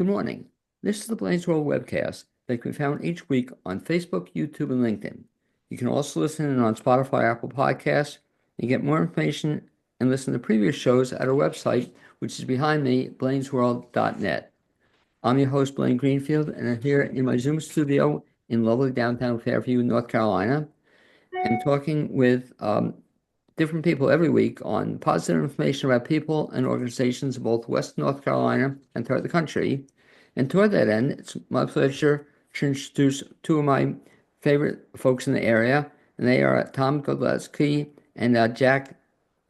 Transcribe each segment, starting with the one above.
Good morning. This is the BLAINESWORLD webcast that can be found each week on Facebook, YouTube, and LinkedIn. You can also listen in on Spotify, Apple Podcasts, and get more information and listen to previous shows at our website, which is behind me, blainesworld.net. I'm your host, Blaine Greenfield, and I'm here in my Zoom studio in lovely downtown Fairview, North Carolina, and talking with different people every week on positive information about people and organizations in both West North Carolina and throughout the country. And toward that end, it's my pleasure to introduce two of my favorite folks in the area, and they are Tom Godleski and Jack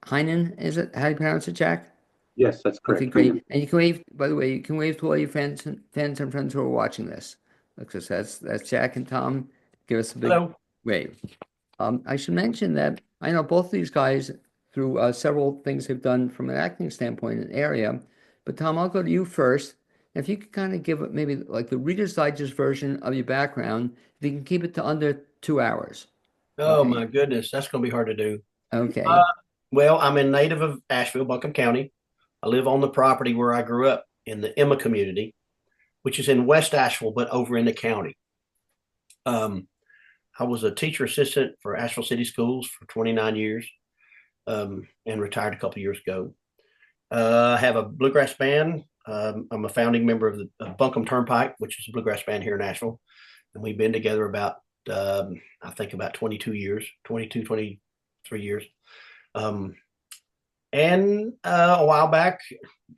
Heinen. Is it? How do you pronounce it, Jack? Yes, that's Okay, correct. great. And you can wave, by the way, you can wave to all your fans and friends who are watching this. Because that's Jack and Tom. Give us a big Hello. wave. I should mention that I know both of these guys through several things they've done from an acting standpoint in the area. But Tom, I'll go to you first. If you could kind of give maybe like the Reader's Digest version of your background, if you can keep it to under 2 hours. Oh Okay. my goodness, that's going to be hard to do. Okay. Well, I'm a native of Asheville, Buncombe County. I live on the property where I grew up in the Emma community, which is in West Asheville, but over in the county. I was a teacher assistant for Asheville City Schools for 29 years and retired a couple of years ago. I have a bluegrass band. I'm a founding member of the Buncombe Turnpike, which is a bluegrass band here in Asheville. And we've been together about, I think about 22 years, 22, 23 years. And a while back,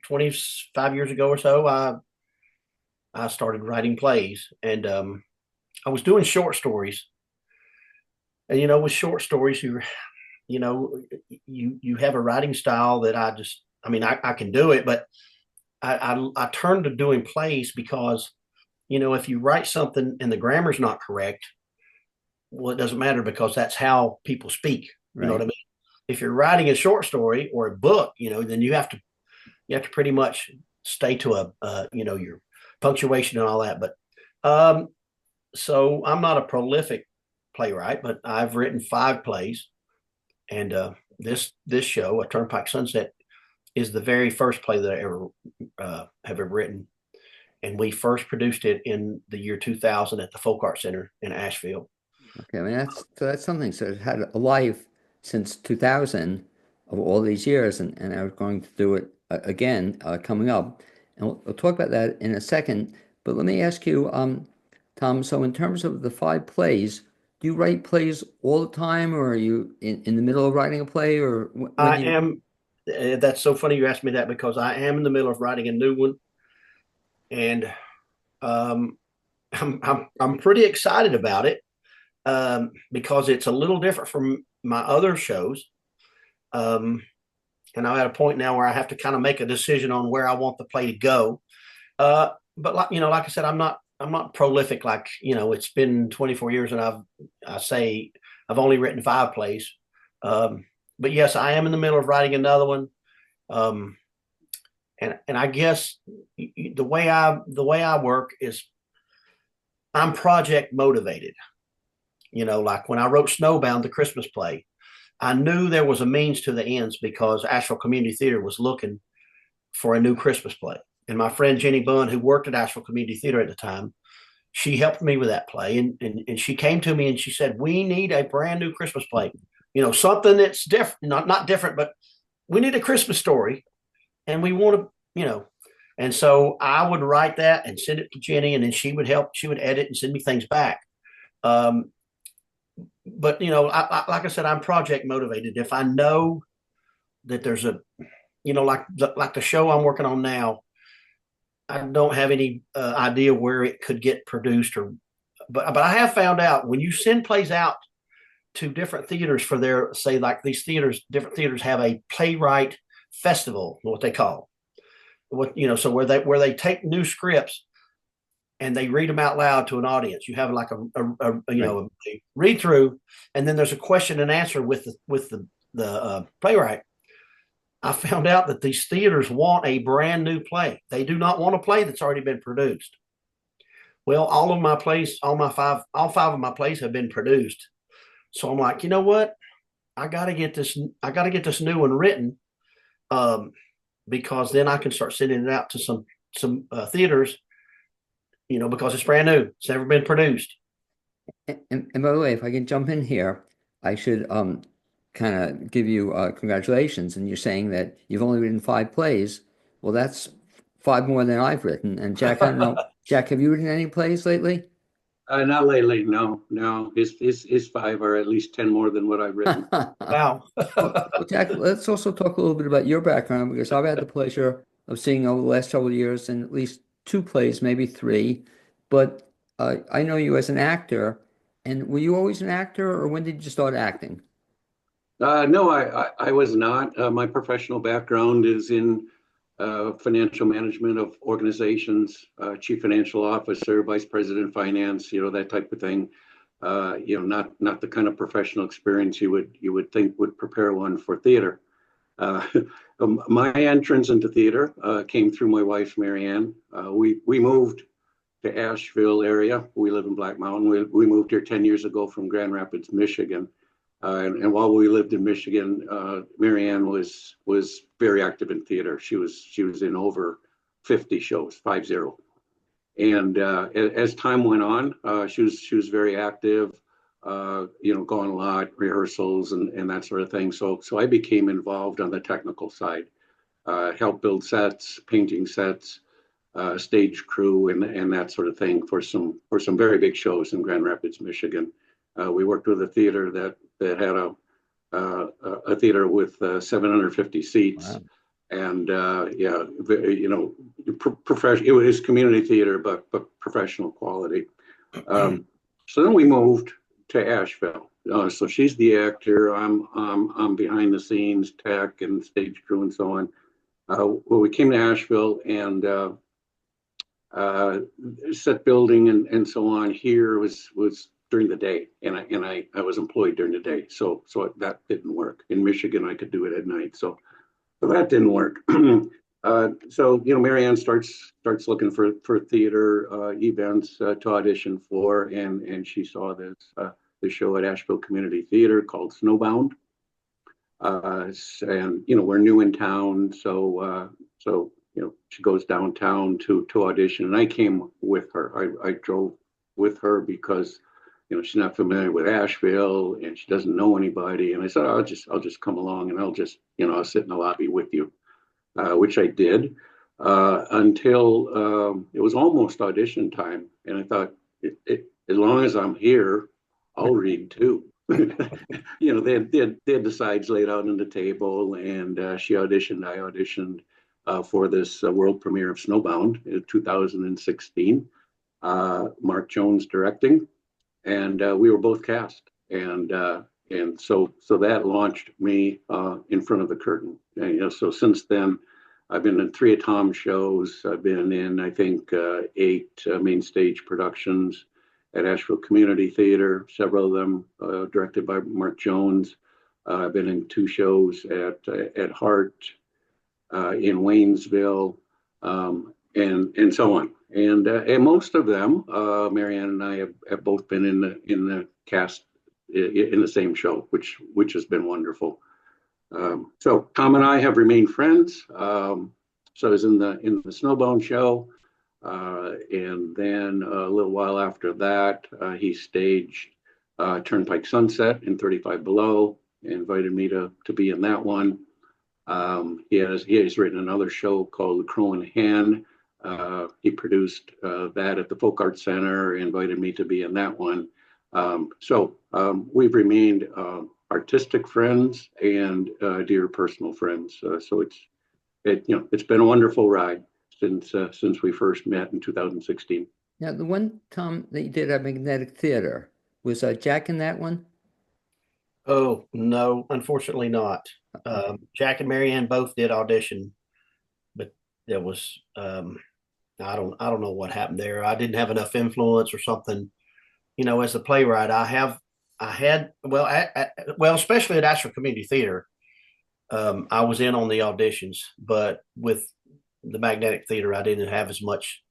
25 years ago or so, I started writing plays, and I was doing short stories. And with short stories, you have a writing style that I can do it, but I turned to doing plays because if you write something and the grammar's not correct, well, it doesn't matter because that's how people speak. You know what I mean? If you're writing a short story or a book, then you have to pretty much stay to your punctuation and all that. But so I'm not a prolific playwright, but I've written 5 plays, and this show, A Turnpike Sunset, is the very first play that I ever have ever written, and we first produced it in the year 2000 at the Folk Art Center in Asheville. Okay, I mean that's something. So it had a life since 2000 of all these years, and I was going to do it again coming up, and we'll talk about that in a second. But let me ask you, Tom. So in terms of the 5 plays, do you write plays all the time, or are you in the middle of writing a play, or I am. That's so funny you asked me that because I am in the middle of writing a new one, and I'm pretty excited about it because it's a little different from my other shows. And I'm at a point now where I have to kind of make a decision on where I want the play to go. But like I said, I'm not prolific. Like it's been 24 years, and I've only written 5 plays. But yes, I am in the middle of writing another one. And I guess the way I work is I'm project motivated. Like when I wrote Snowbound, the Christmas play, I knew there was a means to the ends because Asheville Community Theater was looking for a new Christmas play. And my friend Jenny Bunn, who worked at Asheville Community Theater at the time, she helped me with that play. And she came to me and she said, we need a brand new Christmas play. Something that's different, not different, but we need a Christmas story. And we want to, and so I would write that and send it to Jenny, and then she would edit and send me things back. But like I said, I'm project motivated. If I know that there's like the show I'm working on now, I don't have any idea where it could get produced, but I have found out when you send plays out to different theaters for their, say, like different theaters have a playwright festival, what they call so where they take new scripts and they read them out loud to an audience. You have like a read through, and then there's a question and answer with the playwright. I found out that these theaters want a brand new play. They do not want a play that's already been produced. Well, all 5 of my plays have been produced. So I'm like, you know what? I got to get this new one written, because then I can start sending it out to some some theaters, because it's brand new. It's never been produced. And by the way, if I can jump in here, I should kind of give you congratulations. And you're saying that you've only written 5 plays. Well, that's 5 more than I've written. And Jack, I don't know, Jack, have you written any plays lately? Not lately, no, no. His 5 are at least 10 more than what I've written. Wow. Well, Jack, let's also talk a little bit about your background because I've had the pleasure of seeing over the last several years in at least 2 plays, maybe 3. But I know you as an actor. And were you always an actor, or when did you start acting? No, I was not. My professional background is in financial management of organizations, chief financial officer, vice president of finance, that type of thing. Not the kind of professional experience you would think would prepare one for theater. Uh, my entrance into theater came through my wife, Marianne. We moved to Asheville area. We live in Black Mountain. We moved here 10 years ago from Grand Rapids, Michigan. And while we lived in Michigan, Marianne was very active in theater. She was in over 50 shows, 50. And as time went on, she was very active. Going a lot, rehearsals and that sort of thing. So I became involved on the technical side, helped build sets, painting sets, stage crew, and that sort of thing for some very big shows in Grand Rapids, Michigan. We worked with a theater that had a theater with 750 seats. Wow. And professional. It was community theater, but professional quality. So then we moved to Asheville. So she's the actor. I'm behind the scenes, tech and stage crew and so on. Well, we came to Asheville and set building and so on here was during the day, and I was employed during the day, so that didn't work. In Michigan, I could do it at night, so that didn't work. So Marianne starts looking for theater events to audition for, and she saw this show at Asheville Community Theater called Snowbound. And we're new in town, so she goes downtown to audition, and I came with her. I drove with her because she's not familiar with Asheville and she doesn't know anybody. And I said, I'll just come along and I'll sit in the lobby with you, which I did until it was almost audition time, and I thought, as long as I'm here, I'll read too. They had the sides laid out on the table, and she auditioned. I auditioned for this world premiere of Snowbound in 2016. Mark Jones directing, and we were both cast, and so that launched me in front of the curtain. And, so since then, I've been in 3 Tom shows. I've been in, I think, 8 main stage productions at Asheville Community Theater, several of them directed by Mark Jones. I've been in 2 shows at Hart, in Waynesville, and so on. And most of them, Marianne and I have both been in the cast in the same show, which has been wonderful. So Tom and I have remained friends. So I was in the Snowbound show. And then a little while after that, he staged Turnpike Sunset in 35 Below, invited me to be in that one. He has written another show called The Crow and Hen. He produced that at the Folk Arts Center, invited me to be in that one. So we've remained artistic friends and dear personal friends. So it's been a wonderful ride since we first met in 2016. Now, the one, Tom, that you did at Magnetic Theater, was Jack in that one? Oh, no, unfortunately not. Okay. Jack and Marianne both did audition, but there was I don't know what happened there. I didn't have enough influence or something. As a playwright, I had well, especially at Asheville Community Theater, I was in on the auditions, but with the Magnetic Theater, I didn't have as much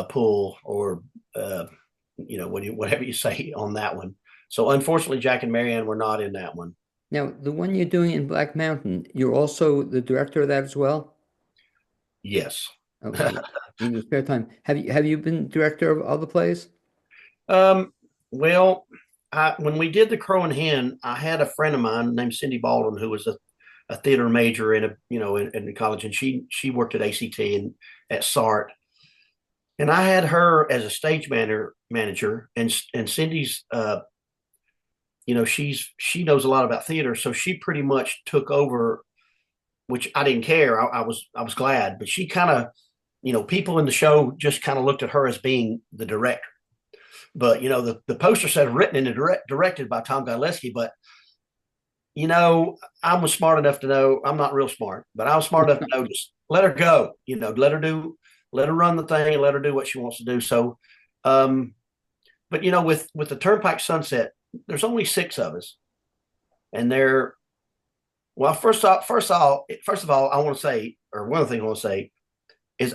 pull or whatever you say on that one. So unfortunately, Jack and Marianne were not in that one. Now, the one you're doing in Black Mountain, you're also the director of that as well? Yes. Okay. In your spare time, have you been director of other plays? Um, well, when we did the Crow and Hen, I had a friend of mine named Cindy Baldwin who was a theater major in college, and she worked at ACT and at SART, and I had her as a stage manager, and Cindy's she knows a lot about theater, so she pretty much took over, which I didn't care. I was glad, but she kind of, people in the show just kind of looked at her as being the director. But the poster said written and directed by Tom Godleski. But I was smart enough to know, I'm not real smart, but I was smart enough to know, just let her go. Let her run the thing and let her do what she wants to do. So, but with the Turnpike Sunset, there's only 6 of us, and they're well. First of all, I want to say, or one of the things I want to say is,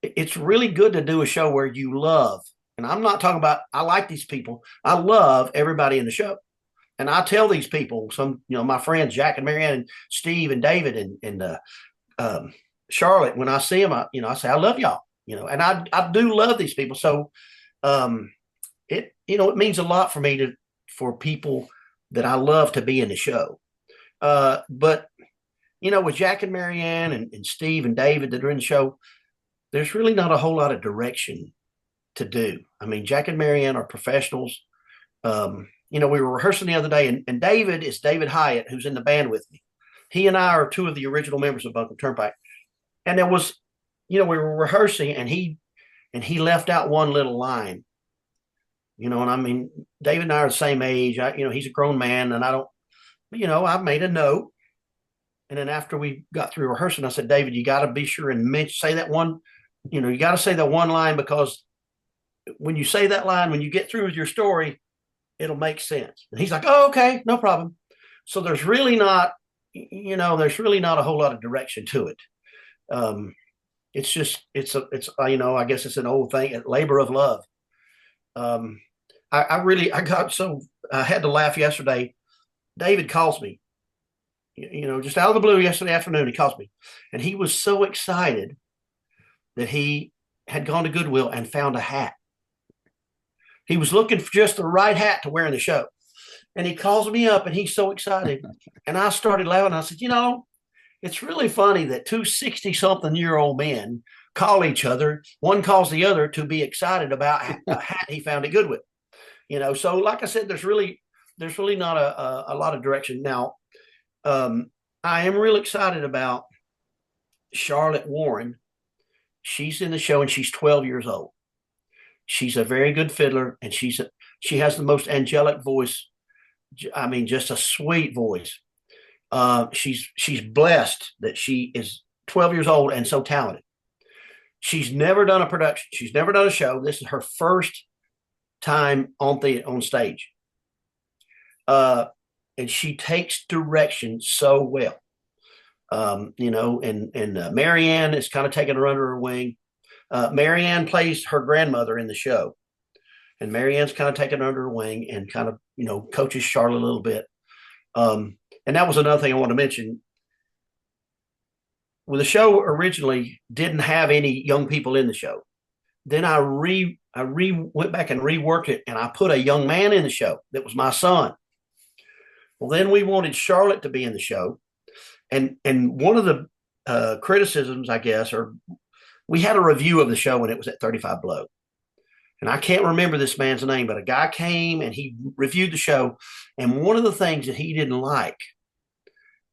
it's really good to do a show where you love. And I'm not talking about, I like these people. I love everybody in the show. And I tell these people, my friends, Jack and Marianne and Steve and David and Charlotte, when I see them, I say, I love y'all, and I do love these people. So, it means a lot for me for people that I love to be in the show. But, with Jack and Marianne and Steve and David that are in the show, there's really not a whole lot of direction to do. I mean, Jack and Marianne are professionals. We were rehearsing the other day, and David is David Hyatt, who's in the band with me. He and I are 2 of the original members of Buncombe Turnpike. And there was, we were rehearsing, and he left out one little line. And I mean, David and I are the same age. He's a grown man, and I don't, I made a note. And then after we got through rehearsing, I said, David, you got to be sure and say that one, you got to say that one line, because when you say that line, when you get through with your story, it'll make sense. And he's like, oh, okay, no problem. So there's really not a whole lot of direction to it. I guess it's an old thing, a labor of love. I had to laugh yesterday. David calls me, just out of the blue yesterday afternoon. He calls me, and he was so excited that he had gone to Goodwill and found a hat. He was looking for just the right hat to wear in the show. And he calls me up, and he's so excited. And I started laughing. I said, it's really funny that 2 60-something-year-old men call each other. One calls the other to be excited about a hat he found at Goodwill. So like I said, there's really not a lot of direction. Now, I am real excited about Charlotte Warren. She's in the show, and she's 12 years old. She's a very good fiddler, and she has the most angelic voice. I mean, just a sweet voice. She's blessed that she is 12 years old and so talented. She's never done a production. She's never done a show. This is her first time on stage. And she takes direction so well. Marianne is kind of taking her under her wing. Marianne plays her grandmother in the show, and Marianne's kind of taken under her wing and kind of, coaches Charlotte a little bit. And that was another thing I want to mention. Well, the show originally didn't have any young people in the show. Then I went back and reworked it, and I put a young man in the show that was my son. Well, then we wanted Charlotte to be in the show, and one of the criticisms, I guess, or we had a review of the show when it was at 35 Below. And I can't remember this man's name, but a guy came and he reviewed the show. And one of the things that he didn't like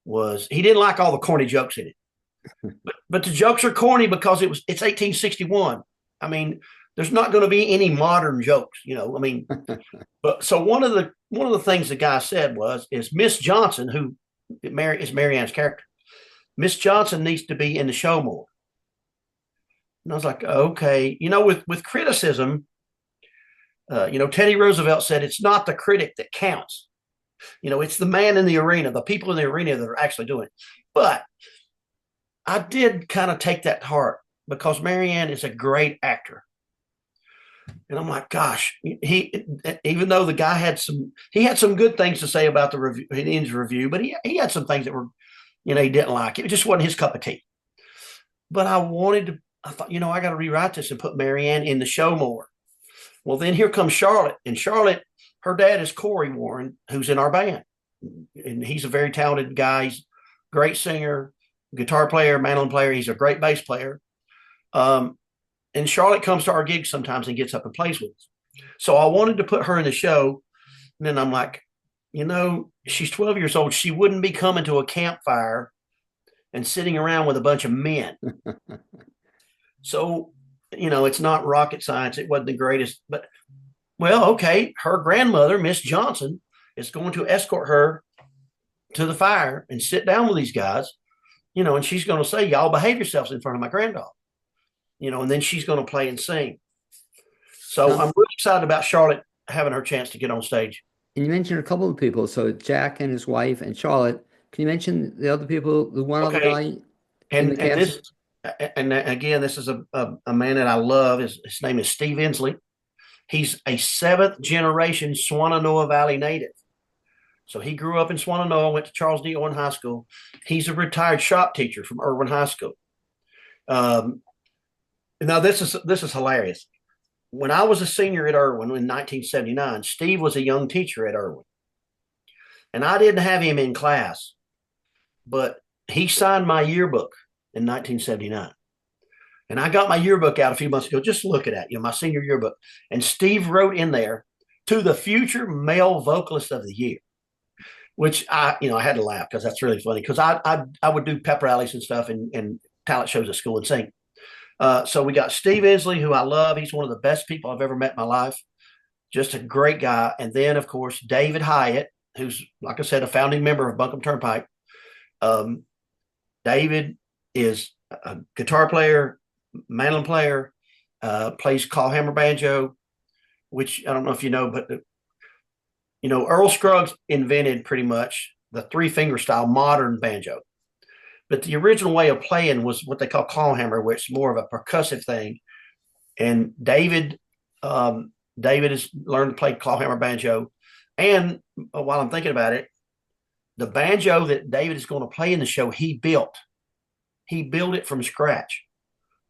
was he didn't like all the corny jokes in it. But the jokes are corny because it's 1861. I mean, there's not going to be any modern jokes, I mean, but so one of the things the guy said is Miss Johnson, who is Marianne's character. Miss Johnson needs to be in the show more. And I was like, okay, with criticism, Teddy Roosevelt said, it's not the critic that counts. It's the man in the arena, the people in the arena that are actually doing it. But I did kind of take that to heart because Marianne is a great actor. And I'm like, gosh, even though the guy had some good things to say about the review, his review, but he had some things that were, he didn't like. It just wasn't his cup of tea. But I wanted I thought, I got to rewrite this and put Marianne in the show more. Well, then here comes Charlotte, and Charlotte, her dad is Corey Warren, who's in our band, and he's a very talented guy. He's a great singer, guitar player, mandolin player. He's a great bass player. And Charlotte comes to our gigs sometimes and gets up and plays with us. So I wanted to put her in the show. And then I'm like, she's 12 years old. She wouldn't be coming to a campfire and sitting around with a bunch of men. So, it's not rocket science. It wasn't the greatest, but well, okay. Her grandmother, Miss Johnson, is going to escort her to the fire and sit down with these guys, and she's going to say, y'all behave yourselves in front of my granddaughter, and then she's going to play and sing. So I'm really excited about Charlotte having her chance to get on stage. And you mentioned a couple of people. So Jack and his wife and Charlotte. Can you mention the other people, the one other guy in the cast? And again, this is a man that I love. His name is Steve Inslee. He's a 7th generation Swannanoa Valley native. So he grew up in Swannanoa, went to Charles D. Owen High School. He's a retired shop teacher from Irwin High School. Now this is hilarious. When I was a senior at Irwin in 1979, Steve was a young teacher at Irwin. And I didn't have him in class, but he signed my yearbook in 1979. And I got my yearbook out a few months ago, just looking at my senior yearbook. And Steve wrote in there, to the future male vocalist of the year, which I had to laugh because that's really funny, because I would do pep rallies and stuff and talent shows at school and sing. So we got Steve Inslee, who I love. He's one of the best people I've ever met in my life. Just a great guy. And then, of course, David Hyatt, who's, like I said, a founding member of Buncombe Turnpike. David is a guitar player, mandolin player, plays clawhammer banjo, which I don't know if you know, but Earl Scruggs invented pretty much the 3-finger style modern banjo. But the original way of playing was what they call clawhammer, which is more of a percussive thing. And David has learned to play clawhammer banjo. And while I'm thinking about it, the banjo that David is going to play in the show, he built it from scratch.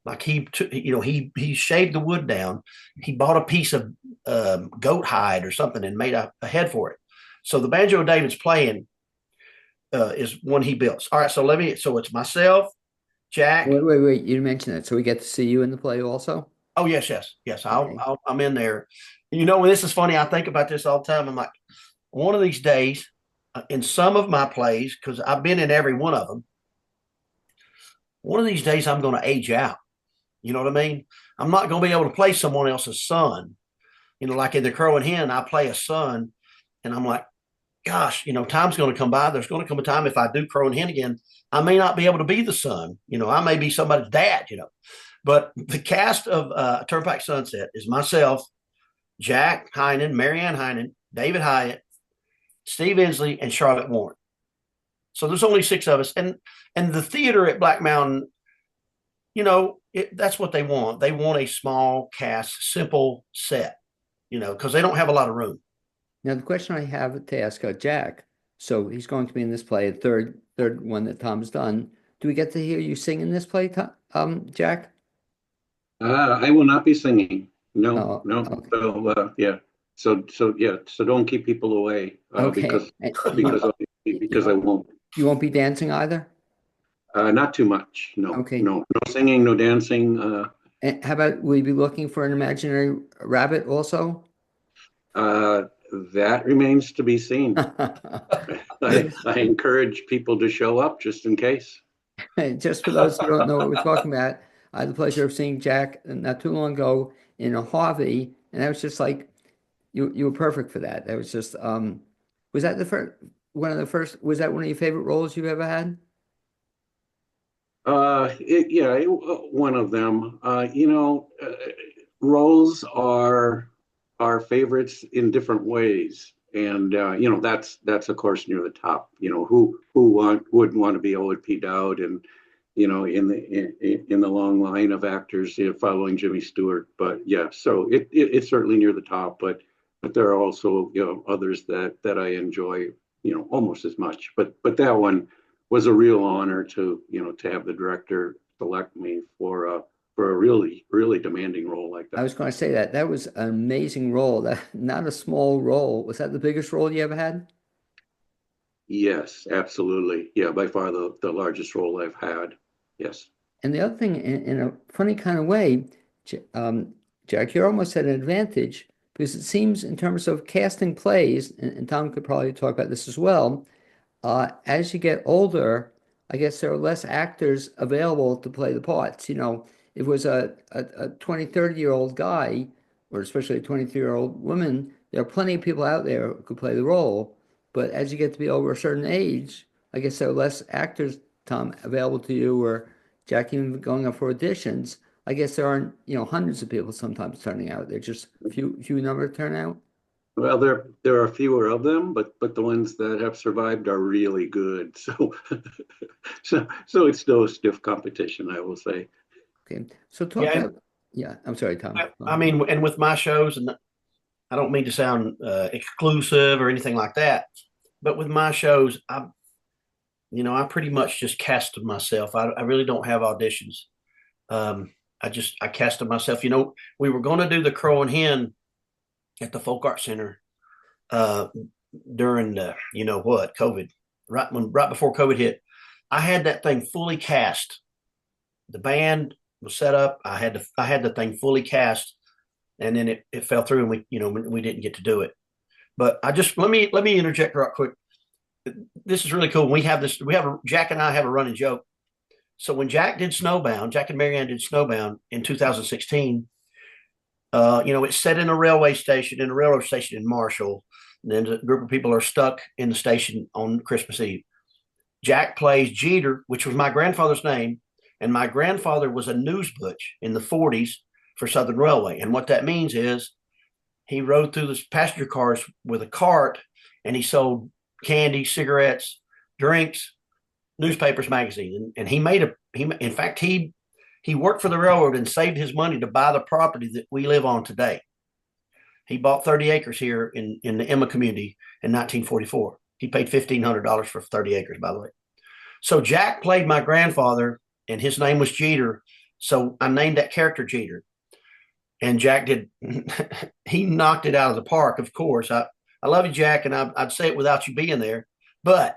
Like he shaved the wood down. He bought a piece of goat hide or something and made a head for it. So the banjo David's playing is one he built. All right, so it's myself, Jack. Wait, you mentioned that. So we get to see you in the play also? Oh, yes. Okay. I'm in there. This is funny. I think about this all the time. I'm like, one of these days, in some of my plays, because I've been in every one of them, one of these days I'm going to age out. You know what I mean? I'm not going to be able to play someone else's son. Like in The Crow and Hen, I play a son, and I'm like, gosh, time's going to come by. There's going to come a time if I do Crow and Hen again, I may not be able to be the son. I may be somebody's dad, But the cast of Turnpike Sunset is myself, Jack Heinen, Marianne Heinen, David Hyatt, Steve Inslee, and Charlotte Warren. So there's only 6 of us. And the theater at Black Mountain, that's what they want. They want a small cast, simple set, because they don't have a lot of room. Now, the question I have to ask Jack, so he's going to be in this play, the third one that Tom's done. Do we get to hear you sing in this play, Jack? I will not be singing. No. Okay. So yeah. So don't keep people away Okay. because I won't. You won't be dancing either? Not too much. No. Okay. No singing, no dancing. And how about, will you be looking for an imaginary rabbit also? That remains to be seen. I encourage people to show up just in case. Just for those who don't know what we're talking about, I had the pleasure of seeing Jack not too long ago in a Harvey, and that was just like, you were perfect for that. That was just, was that one of your favorite roles you've ever had? One of them. Roles are favorites in different ways, and that's of course near the top. Who wouldn't want to be O.P. Dowd, and in the long line of actors following Jimmy Stewart. But yeah, so it's certainly near the top, but there are also others that I enjoy almost as much. But that one was a real honor to have the director select me for a demanding role like I that. was going to say that was an amazing role. That not a small role. Was that the biggest role you ever had? Yes, absolutely. Yeah, by far the largest role I've had. Yes. And the other thing, in a funny kind of way, Jack, you're almost at an advantage because it seems in terms of casting plays, and Tom could probably talk about this as well. As you get older, I guess there are less actors available to play the parts. If it was a 20, 30-year-old guy, or especially a 23-year-old woman, there are plenty of people out there who could play the role. But as you get to be over a certain age, I guess there are less actors, Tom, available to you, or Jack, even going up for auditions. I guess there aren't, hundreds of people sometimes turning out. There's just few number turn out. Well, there are fewer of them, but the ones that have survived are really good. So so it's no stiff competition, I will say. Okay, so talk Yeah, about, yeah, I'm sorry, Tom. I mean, and with my shows, and I don't mean to sound exclusive or anything like that, but with my shows, I pretty much just casted myself. I really don't have auditions. I casted myself. We were going to do the Crow and Hen at the Folk Art Center uh, during the, COVID, right before COVID hit. I had that thing fully cast. The band was set up. I had the thing fully cast, and then it fell through, and we didn't get to do it. But I just let me interject real quick. This is really cool. Jack and I have a running joke. So when Jack and Marianne did Snowbound in 2016, it's set in a railway station, in a railroad station in Marshall. And then a group of people are stuck in the station on Christmas Eve. Jack plays Jeter, which was my grandfather's name, and my grandfather was a newsbutch in the 40s for Southern Railway. And what that means is he rode through the passenger cars with a cart, and he sold candy, cigarettes, drinks, newspapers, magazines, and he worked for the railroad and saved his money to buy the property that we live on today. He bought 30 acres here in the Emma community in 1944. He paid $1,500 for 30 acres, by the way. So Jack played my grandfather, and his name was Jeter. So I named that character Jeter. And Jack he knocked it out of the park, of course. I love you, Jack, and I'd say it without you being there, but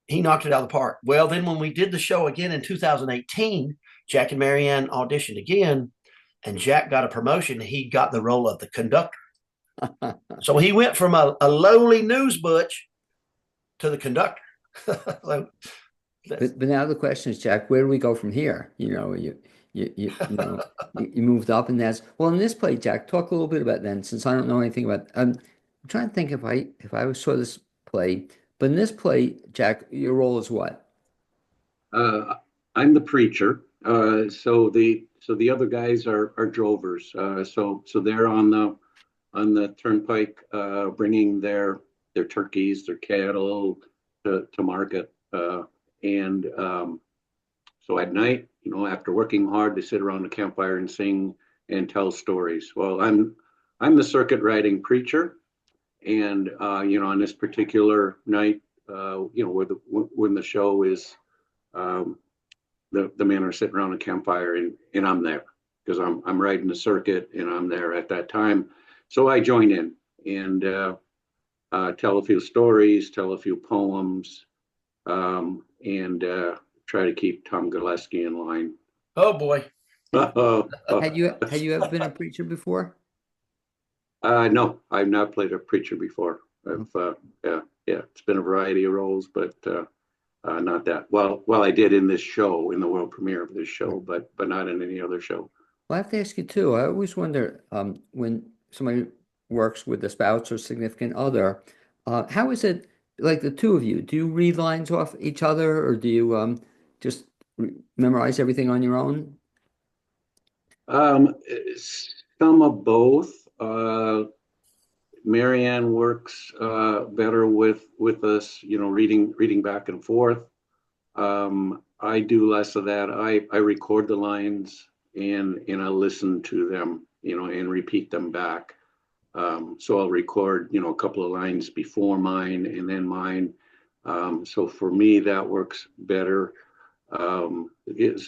he knocked it out of the park. Well, then when we did the show again in 2018, Jack and Marianne auditioned again, and Jack got a promotion. He got the role of the conductor. So he went from a lowly news butch to the conductor. So, but now the question is, Jack, where do we go from here? You moved up, and that's well. In this play, Jack, talk a little bit about then, since I don't know anything about. I'm trying to think if I saw this play, but in this play, Jack, your role is what? I'm the preacher. So the other guys are drovers. So they're on the turnpike, bringing their turkeys, their cattle to market. And so at night, after working hard, they sit around the campfire and sing and tell stories. Well, I'm the circuit riding preacher, and on this particular night, when the show is, the men are sitting around a campfire, and I'm there because I'm riding the circuit, and I'm there at that time. So I join in and tell a few stories, tell a few poems, and try to keep Tom Godleski in line. oh boy. Had you ever been a preacher before? No, I've not played a preacher before. It's been a variety of roles, but not that. Well, I did in this show, in the world premiere of this show, but not in any other show. Well, I have to ask you too. I always wonder when somebody works with a spouse or significant other, how is it like the two of you? Do you read lines off each other, or do you just memorize everything on your own? Some of both. Marianne works better with us, reading back and forth. I do less of that. I record the lines and I listen to them, and repeat them back. So I'll record, a couple of lines before mine and then mine. So for me, that works better. It's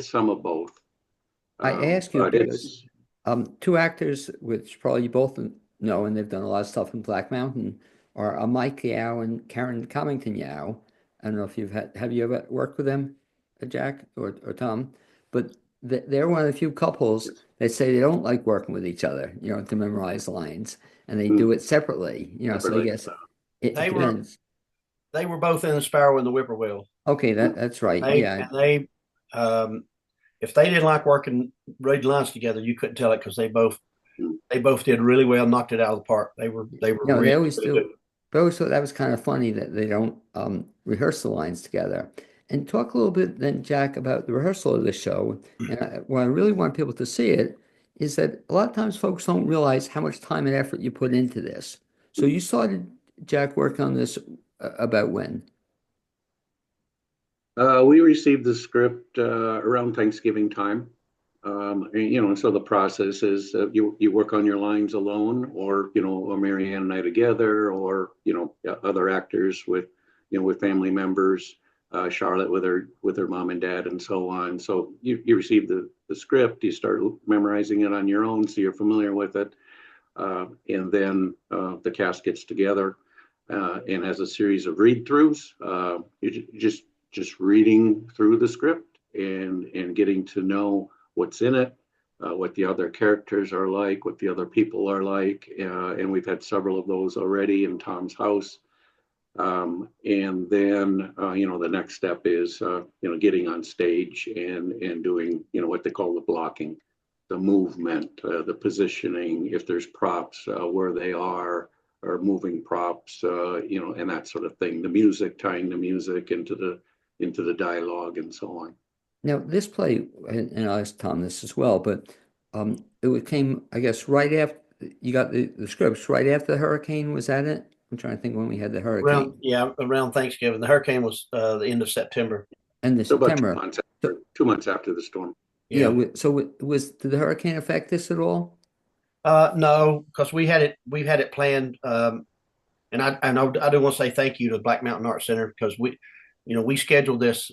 some of both. I ask you But because it's two actors, which probably you both know, and they've done a lot of stuff in Black Mountain, are Mike Yao and Karen Comington Yao. I don't know if have you ever worked with them, Jack or Tom? But they're one of the few couples that say they don't like working with each other, to memorize lines, and they do it separately, So I separately. guess it They were depends. they were both in the Sparrow and the Whippoorwill. Okay, that's right. They Yeah. and they if they didn't like working reading lines together, you couldn't tell it because they both did really well, knocked it out of the park. They were No, they really, always really good. do. But I always thought that was kind of funny that they don't rehearse the lines together. And talk a little bit then, Jack, about the rehearsal of the show. And what I really want people to see it is that a lot of times folks don't realize how much time and effort you put into this. So you started, Jack, working on this about when? We received the script around Thanksgiving time. And so the process is you work on your lines alone, or Marianne and I together, or other actors with family members, Charlotte with her mom and dad, and so on. So you receive the script, you start memorizing it on your own, so you're familiar with it, and then the cast gets together and has a series of read-throughs. You just reading through the script and getting to know what's in it, what the other characters are like, what the other people are like, and we've had several of those already in Tom's house. And then the next step is getting on stage and doing what they call the blocking, the movement, the positioning, if there's props, where they are, or moving props, and that sort of thing. The music, tying the music into the dialogue, and so on. Now, this play, and I asked Tom this as well, but it came, I guess, right after you got the scripts, right after the hurricane. Was that it? I'm trying to think when we had the hurricane. Around Thanksgiving. The hurricane was the end of September. End of So about September. So, 2 months after the storm. yeah. Yeah. Did the hurricane affect this at all? No, because we've had it planned. And I do want to say thank you to Black Mountain Art Center because we scheduled this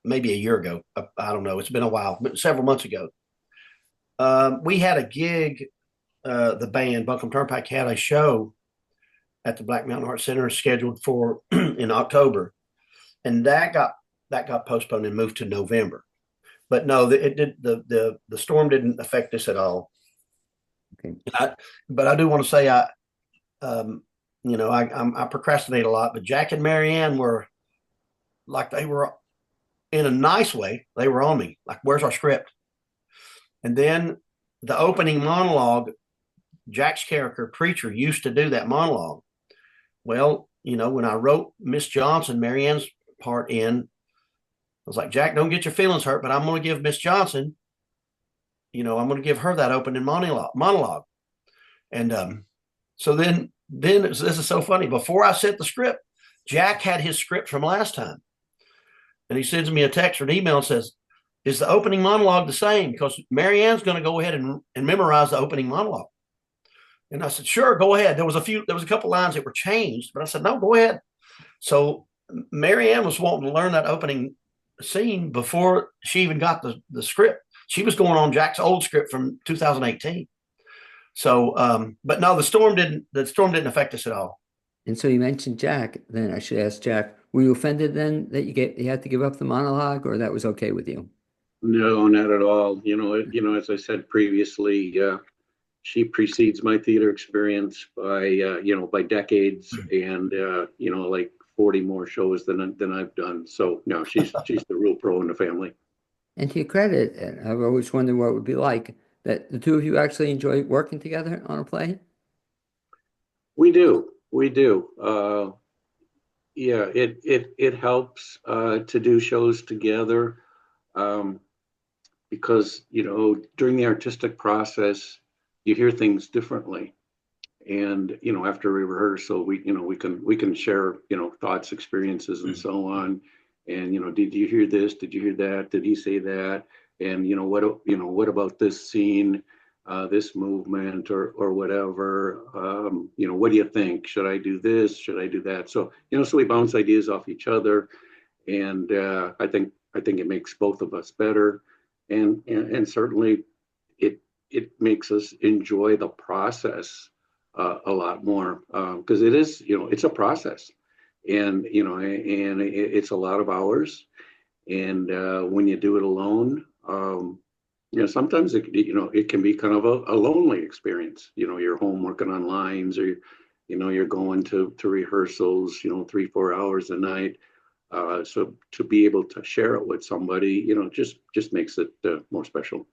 maybe a year ago. I don't know. It's been a while, but several months ago. We had a gig. The band Buncombe Turnpike had a show at the Black Mountain Art Center scheduled for in October, and that got postponed and moved to November. But no, it did the storm didn't affect us at all. Okay. But I do want to say I procrastinate a lot, but Jack and Marianne were like they were in a nice way. They were on me like, "Where's our script?" And then the opening monologue, Jack's character Preacher used to do that monologue. Well, when I wrote Miss Johnson, Marianne's part in, I was like, Jack, don't get your feelings hurt, but I'm going to give Miss Johnson, I'm going to give her that opening monologue. And so then this is so funny. Before I sent the script, Jack had his script from last time. And he sends me a text or an email and says, is the opening monologue the same? Because Marianne's going to go ahead and memorize the opening monologue. And I said, sure, go ahead. There was a couple lines that were changed, but I said, no, go ahead. So Marianne was wanting to learn that opening scene before she even got the script. She was going on Jack's old script from 2018. So, but no, the storm didn't affect us at all. And so you mentioned Jack. Then I should ask Jack, were you offended then that you had to give up the monologue, or that was okay with you? No, not at all. As I said previously, she precedes my theater experience by decades, and like 40 more shows than I've done. So no, she's the real pro in the family. And to your credit, and I've always wondered what it would be like that the two of you actually enjoy working together on a play. We do. Yeah, it helps to do shows together, because during the artistic process you hear things differently, and after rehearsal we can share thoughts, experiences, and so on. And did you hear this? Did you hear that? Did he say that? And what about this scene, this movement, or whatever? What do you think? Should I do this? Should I do that? So so we bounce ideas off each other, and I think it makes both of us better. and certainly it makes us enjoy the process a lot more, because it is, it's a process, and it's a lot of hours, and when you do it alone, sometimes it can be kind of a lonely experience. You're home working on lines, or you're going to rehearsals 3-4 hours a night. So to be able to share it with somebody, just makes it more special.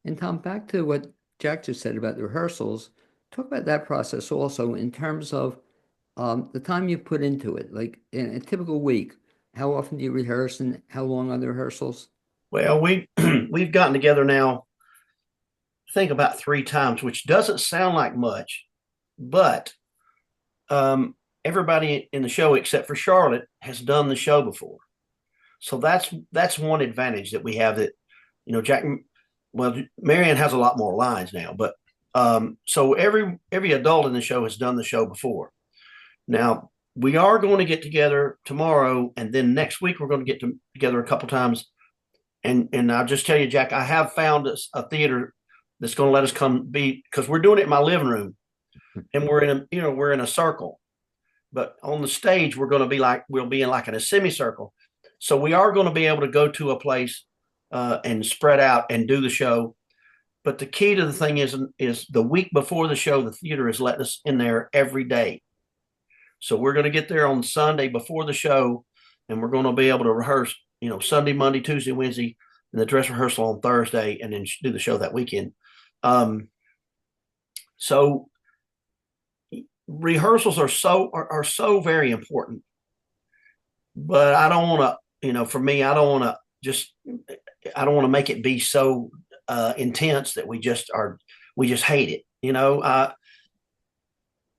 And Tom, back to what Jack just said about the rehearsals, talk about that process also in terms of the time you put into it. Like in a typical week, how often do you rehearse and how long are the rehearsals? Well, we've gotten together now, I think about 3 times, which doesn't sound like much, but everybody in the show except for Charlotte has done the show before. So that's one advantage that we have, that, Jack, well, Marianne has a lot more lines now, but so every adult in the show has done the show before. Now, we are going to get together tomorrow, and then next week we're going to get together a couple times. And I'll just tell you, Jack, I have found a theater that's going to let us come be, because we're doing it in my living room, and we're in a circle, but on the stage we'll be in like in a semicircle. So we are going to be able to go to a place and spread out and do the show. But the key to the thing is the week before the show, the theater is letting us in there every day. So we're going to get there on Sunday before the show, and we're going to be able to rehearse, Sunday, Monday, Tuesday, Wednesday, and the dress rehearsal on Thursday, and then do the show that weekend. So rehearsals are so very important, but I don't want to, for me, I don't want to make it be so intense that we just hate it.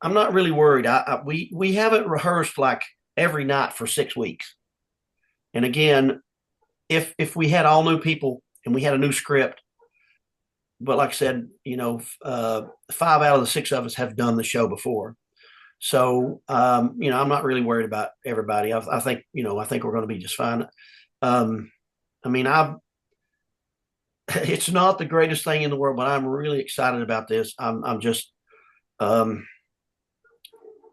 I'm not really worried. We haven't rehearsed like every night for 6 weeks. And again, if we had all new people and we had a new script, but like I said, 5 out of the 6 of us have done the show before. So, I'm not really worried about everybody. I think we're going to be just fine. It's not the greatest thing in the world, but I'm really excited about this. I'm just,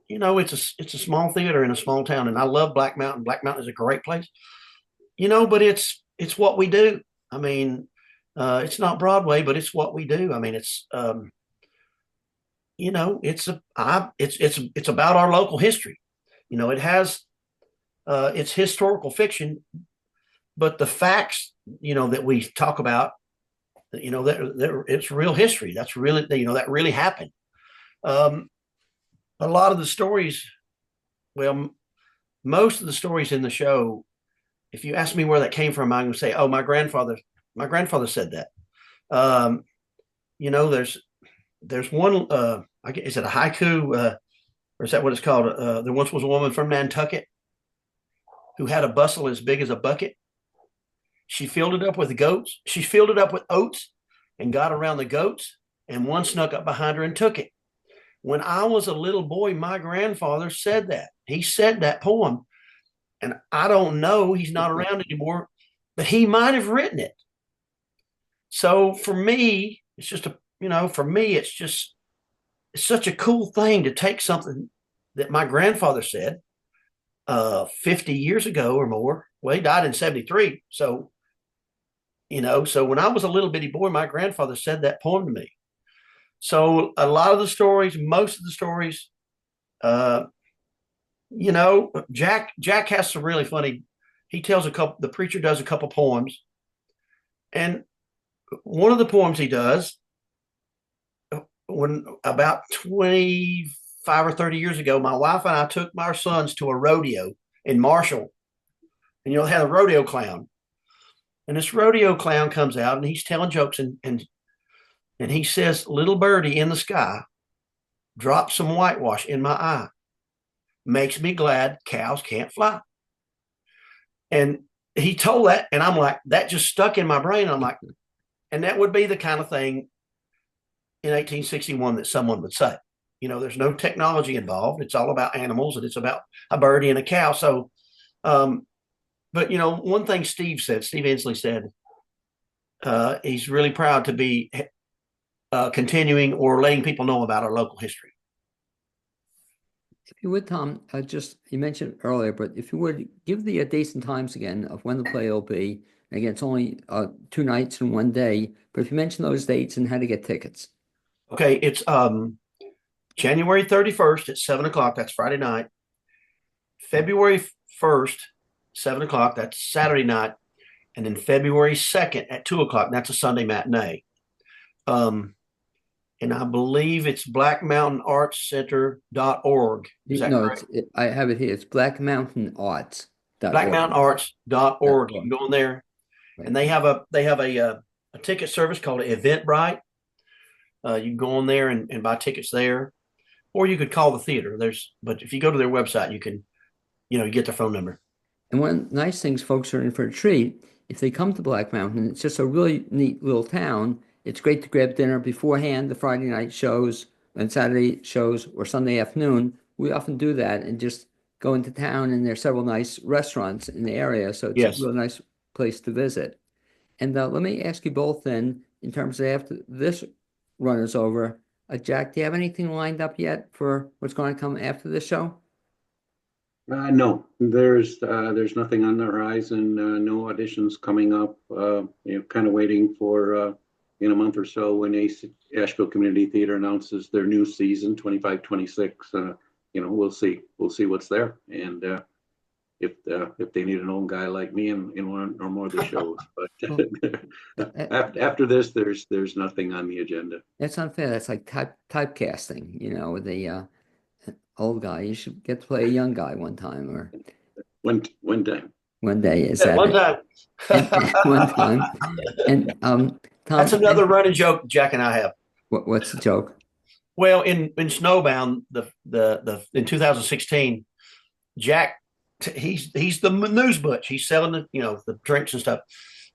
it's a small theater in a small town, and I love Black Mountain. Black Mountain is a great place, but it's what we do. It's not Broadway, but it's what we do. It's it's about our local history. It has it's historical fiction, but the facts that we talk about, that it's real history. That's really that really happened. A lot of the stories, well, most of the stories in the show, if you ask me where that came from, I'm going to say, oh, my grandfather said that. There's one, is it a haiku, or is that what it's called? There once was a woman from Nantucket who had a bustle as big as a bucket. She filled it up with goats. She filled it up with oats and got around the goats, and one snuck up behind her and took it. When I was a little boy, my grandfather said that. He said that poem, and I don't know, he's not around anymore, but he might have written it. So for me, it's just it's such a cool thing to take something that my grandfather said 50 years ago or more. Well, he died in 1973. So, so when I was a little bitty boy, my grandfather said that poem to me. So a lot of the stories, most of the stories, Jack has some really funny, the preacher does a couple poems. And one of the poems he does, when about 25 or 30 years ago, my wife and I took our sons to a rodeo in Marshall, and they had a rodeo clown. And this rodeo clown comes out and he's telling jokes, and he says, "Little birdie in the sky, drop some whitewash in my eye. Makes me glad cows can't fly." And he told that, and I'm like, that just stuck in my brain. I'm like, and that would be the kind of thing in 1861 that someone would say. There's no technology involved. It's all about animals, and it's about a birdie and a cow. So, but one thing Steve Inslee said, he's really proud to be continuing or letting people know about our local history. If you would, Tom, you mentioned earlier, but if you would give the dates and times again of when the play will be. Again, it's only 2 nights and 1 day, but if you mention those dates and how to get tickets. Okay, it's January 31st at 7 o'clock. That's Friday night. February 1st, 7 o'clock. That's Saturday night. And then February 2nd at 2 o'clock. That's a Sunday matinee. And I believe it's blackmountainartscenter.org. Is that correct? I have it here. It's blackmountainarts.org. Blackmountainarts.org. You can go in there, right. And they have a ticket service called Eventbrite. You can go on there and buy tickets there, or you could call the theater. But if you go to their website, you can, you get their phone number. And one nice things, folks are in for a treat. If they come to Black Mountain, it's just a really neat little town. It's great to grab dinner beforehand, the Friday night shows and Saturday shows or Sunday afternoon. We often do that and just go into town, and there's several nice restaurants in the area. So it's a really nice place to visit. And let me ask you both then, in terms of after this run is over, Jack, do you have anything lined up yet for what's going to come after this show? No, there's nothing on the horizon. No auditions coming up. Kind of waiting for in a month or so when Asheville Community Theater announces their new season, 25-26. We'll see what's there, and if they need an old guy like me in one or more of the shows. But after this, there's nothing on the agenda. That's unfair. That's like typecasting. With the old guy. You should get to play a young guy one time, or one time. One day is that one time. One time. And Tom, that's another running joke Jack and I have. What's the joke? Well, in Snowbound, the in 2016, Jack, he's the news butch. He's selling the drinks and stuff,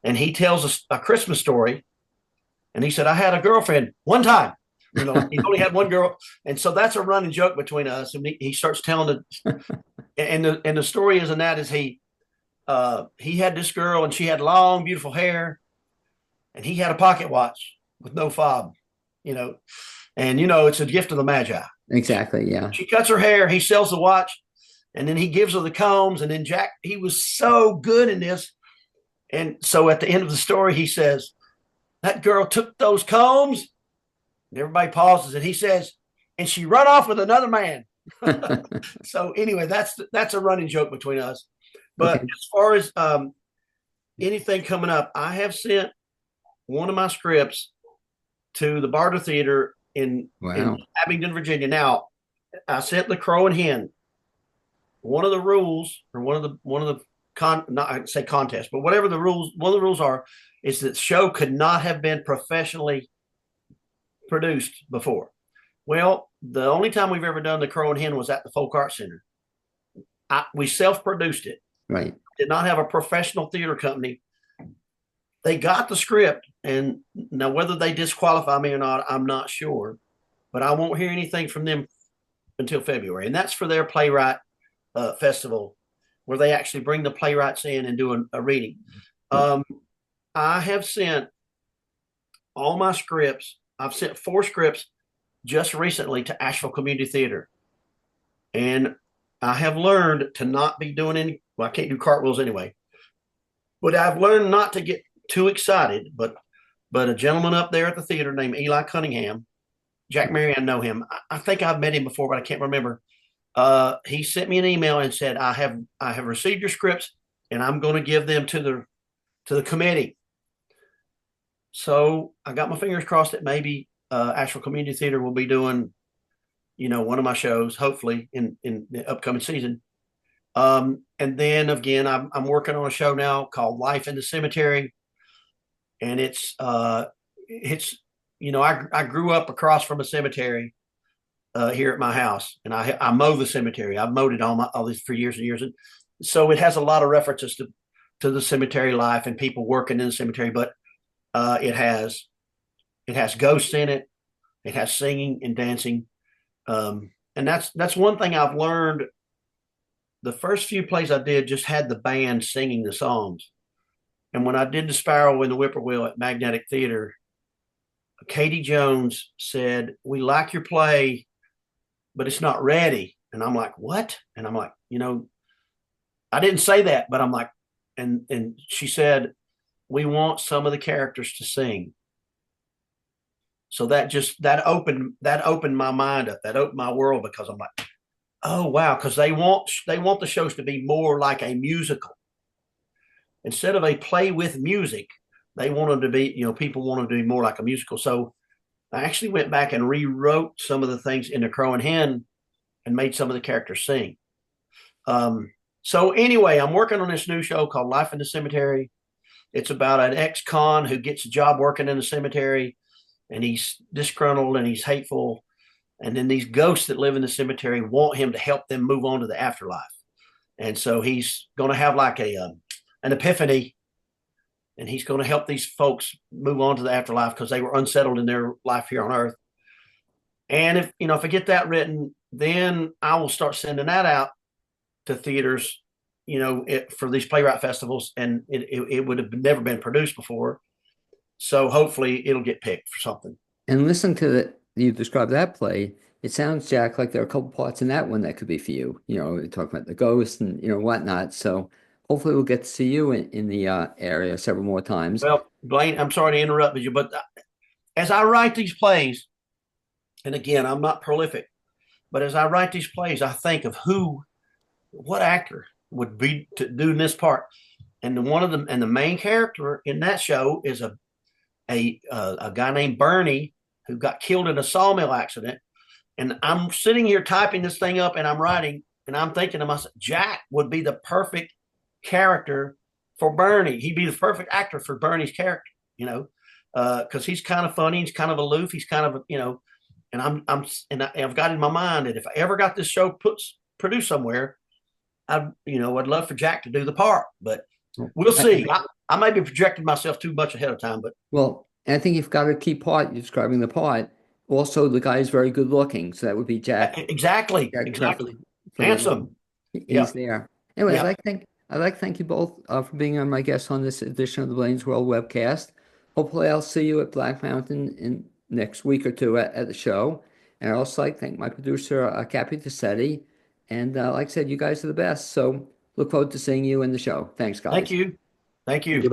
and he tells us a Christmas story. And he said, "I had a girlfriend one time." He only had one girl, and so that's a running joke between us. And he starts telling it, and the story is, and that is he had this girl, and she had long, beautiful hair, and he had a pocket watch with no fob, and it's a gift of the Magi. Exactly, yeah. She cuts her hair, he sells the watch, and then he gives her the combs, and then Jack, he was so good in this, and so at the end of the story, he says, "That girl took those combs." And everybody pauses, and he says, "And she run off with another man." So anyway, that's a running joke between us. But okay. As far as anything coming up, I have sent one of my scripts to the Barter Theater in Abingdon, Virginia. Now, I sent The Crow and Hen. One of the rules, or not say contest, but whatever the rules, one of the rules are, is that the show could not have been professionally produced before. Well, the only time we've ever done The Crow and Hen was at the Folk Arts Center. We self-produced it. Right. Did not have a professional theater company. They got the script, and now whether they disqualify me or not, I'm not sure. But I won't hear anything from them until February, and that's for their playwright festival, where they actually bring the playwrights in and do a reading. I have sent all my scripts. I've sent 4 scripts just recently to Asheville Community Theater. And I have learned to not be doing any, well, I can't do cartwheels anyway, but I've learned not to get too excited. But a gentleman up there at the theater named Eli Cunningham, Jack Marianne know him. I think I've met him before, but I can't remember. He sent me an email and said, I have received your scripts, and I'm going to give them to the committee. So I got my fingers crossed that maybe Asheville Community Theater will be doing, one of my shows, hopefully in the upcoming season. And then again, I'm working on a show now called Life in the Cemetery, and it's I grew up across from a cemetery here at my house, and I mow the cemetery. I've mowed it all this for years and years, and so it has a lot of references to the cemetery life and people working in the cemetery, but it has ghosts in it. It has singing and dancing. And that's one thing I've learned. The first few plays I did just had the band singing the songs. And when I did the Sparrow and the Whippoorwill at Magnetic Theater, Katie Jones said, "We like your play, but it's not ready." And I'm like, "What?" And I'm like, I didn't say that, but I'm like, and she said, "We want some of the characters to sing." So that opened my mind up, that opened my world, because I'm like, oh wow, because they want the shows to be more like a musical instead of a play with music. They want them to be, people want them to be more like a musical. So I actually went back and rewrote some of the things in The Crow and Hen and made some of the characters sing. So anyway, I'm working on this new show called Life in the Cemetery. It's about an ex-con who gets a job working in the cemetery, and he's disgruntled and he's hateful. And then these ghosts that live in the cemetery want him to help them move on to the afterlife. And so he's going to have like an epiphany, and he's going to help these folks move on to the afterlife because they were unsettled in their life here on Earth. And if I get that written, then I will start sending that out to theaters, for these playwright festivals, and it would have never been produced before. So hopefully it'll get picked for something. And listen to you describe that play. It sounds, Jack, like there are a couple parts in that one that could be for you. Talking about the ghost and whatnot. So hopefully we'll get to see you in the area several more times. Well, Blaine, I'm sorry to interrupt you, but as I write these plays, and again, I'm not prolific, but as I write these plays, I think of what actor would be to do this part. And the main character in that show is a guy named Bernie, who got killed in a sawmill accident. And I'm sitting here typing this thing up, and I'm writing, and I'm thinking to myself, Jack would be the perfect character for Bernie. He'd be the perfect actor for Bernie's character, because he's kind of funny, he's kind of aloof, he's kind of, and I've got in my mind that if I ever got this show produced somewhere, I'd love for Jack to do the part, but we'll see. I may be projecting myself too much ahead of time, but I think you've got a key part. You're describing the part. Also, the guy is very good looking, so that would be Jack. Exactly. Handsome. He's there. Anyways, I'd like to thank you both for being on my guest on this edition of the Blaine's World webcast. Hopefully, I'll see you at Black Mountain in next week or two at the show. And I'd also like to thank my producer, Cappy Tassetti. And like I said, you guys are the best. So look forward to seeing you in the show. Thanks, guys. Thank you. Thank you.